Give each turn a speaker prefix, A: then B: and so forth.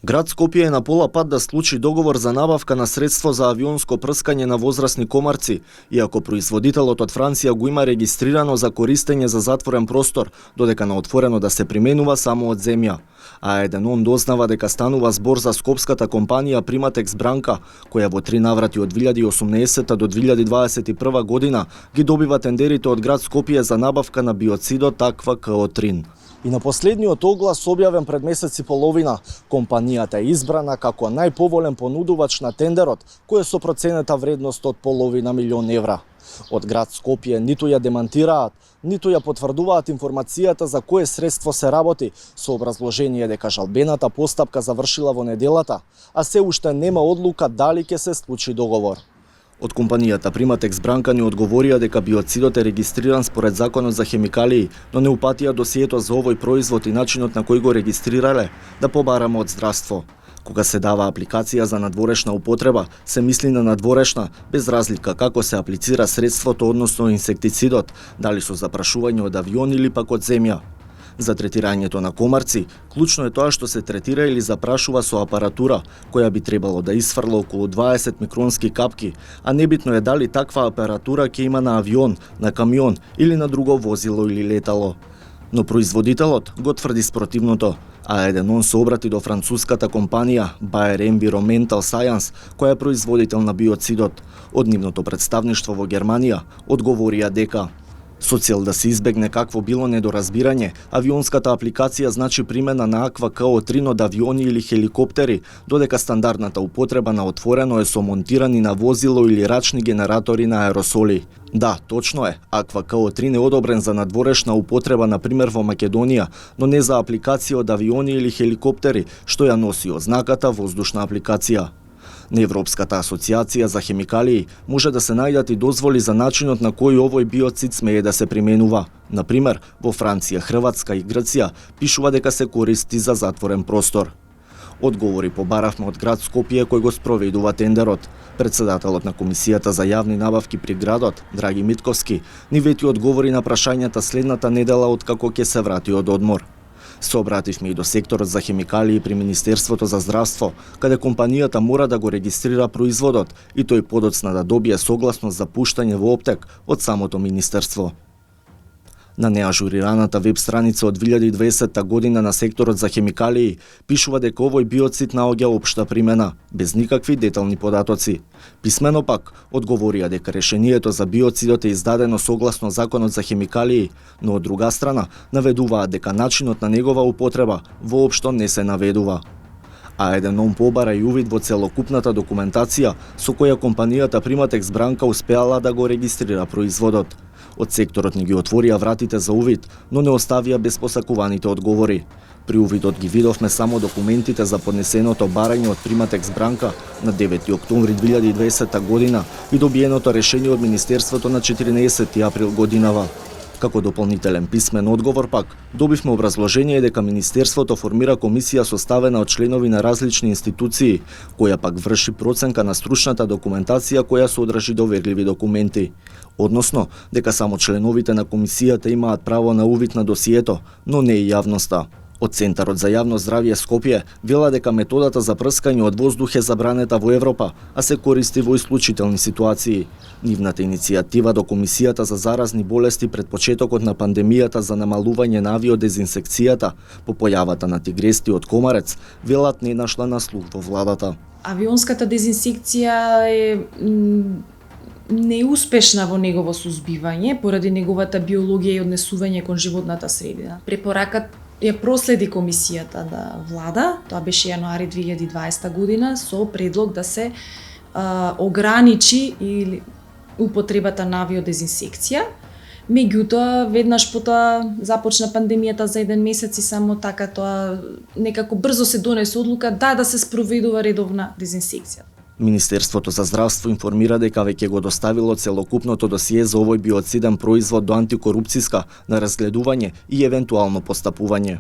A: Град Скопје е на пола пат да склучи договор за набавка на средство за авионско прскање на возрастни комарци, иако производителот од Франција го има регистрирано за користење за затворен простор, додека на отворено да се применува само од земја. А еден дознава дека станува збор за скопската компанија Приматекс Бранка, која во 3 наврати од 2018 до 2021 година ги добива тендерите од град Скопје за набавка на биоцидот Аквакаотрин. И на последниот оглас објавен пред месец и половина, компанијата е избрана како најповолен понудувач на тендерот, кој е со проценета вредност од $500.000.000. Од град Скопје ниту ја демантираат, ниту ја потврдуваат информацијата за кое средство се работи, со образложение дека жалбената постапка завршила во неделата, а се уште нема одлука дали ќе се склучи договор. Од компанијата Приматекс Бранка ни одговорија дека биоцидот е регистриран според Законот за хемикалии, но не упатија досието за овој производ и начинот на кој го регистрирале, да побараме од здравство. Кога се дава апликација за надворешна употреба, се мисли на надворешна, без разлика како се аплицира средството, односно инсектицидот, дали со запрашување од авион или пак од земја. За третирањето на комарци, клучно е тоа што се третира или запрашува со апаратура, која би требало да исфрла околу 20 микронски капки, а небитно е дали таква апаратура ќе има на авион, на камион или на друго возило или летало. Но производителот го тврди спротивното, а еден се обрати до француската компанија Bayer Environmental Science, која е производител на биоцидот. Од нивното представништво во Германија одговорија дека со цел да се избегне какво било недоразбирање, авионската апликација значи примена на Аквакаотрин од авиони или хеликоптери, додека стандардната употреба на отворено е со монтирани на возило или рачни генератори на аеросоли. Да, точно е, Аквакаотрин е одобрен за надворешна употреба, например во Македонија, но не за апликација од авиони или хеликоптери, што ја носи ознаката воздушна апликација. На Европската асоциација за хемикалии може да се најдат и дозволи за начинот на кој овој биоцид смее да се применува. Например, во Франција, Хрватска и Грција пишува дека се користи за затворен простор. Одговори побаравме од град Скопје кој го спроведува тендерот. Председателот на Комисијата за јавни набавки при градот, Драги Митковски, ни вети одговори на прашањата следната недела откако ќе се врати од одмор. Се обративме и до секторот за хемикалии при Министерството за здравство, каде компанијата мора да го регистрира производот и тој подоцна да добие согласност за пуштање во оптек од самото министерство. На неажурираната веб страница од 2020 година на секторот за хемикалии пишува дека овој биоцид наоѓа општа примена, без никакви детални податоци. Писмено пак одговорија дека решението за биоцидот е издадено согласно Законот за хемикалии, но од друга страна наведуваат дека начинот на негова употреба воопшто не се наведува. А еден побара и увид во целокупната документација со која компанијата Приматекс Бранка успеала да го регистрира производот. Од секторот ни ги отворија вратите за увид, но не оставија без посакуваните одговори. При увидот ги видовме само документите за поднесеното барање од Приматекс Бранка на 9 октомври 2020 година и добиеното решение од Министерството на 14 април годинава. Како дополнителен писмен одговор пак, добивме образложение дека Министерството формира комисија составена од членови на различни институции, која пак врши проценка на стручната документација која содржи доверливи документи. Односно, дека само членовите на комисијата имаат право на увид на досието, но не и јавноста. Од Центарот за јавно здравје Скопје вела дека методата за прскање од воздух е забранета во Европа, а се користи во исклучителни ситуации. Нивната иницијатива до Комисијата за заразни болести пред почетокот на пандемијата за намалување на авиодезинсекцијата по појавата на тигрести од комарец, велат не нашла на слух во владата.
B: Авионската дезинсекција е неуспешна во негово сузбивање поради неговата биологија и однесување кон животната средина. Препораката ја проследи комисијата на влада, тоа беше јануари 2020 година, со предлог да се ограничи или употребата на авиодезинсекција. Меѓутоа, веднаш потоа започна пандемијата за 1 месец и само така тоа некако брзо се донесе одлука да се спроведува редовна дезинсекција.
A: Министерството за здравство информира дека веќе го доставило целокупното досие за овој биоциден производ до антикорупцијска на разгледување и евентуално постапување.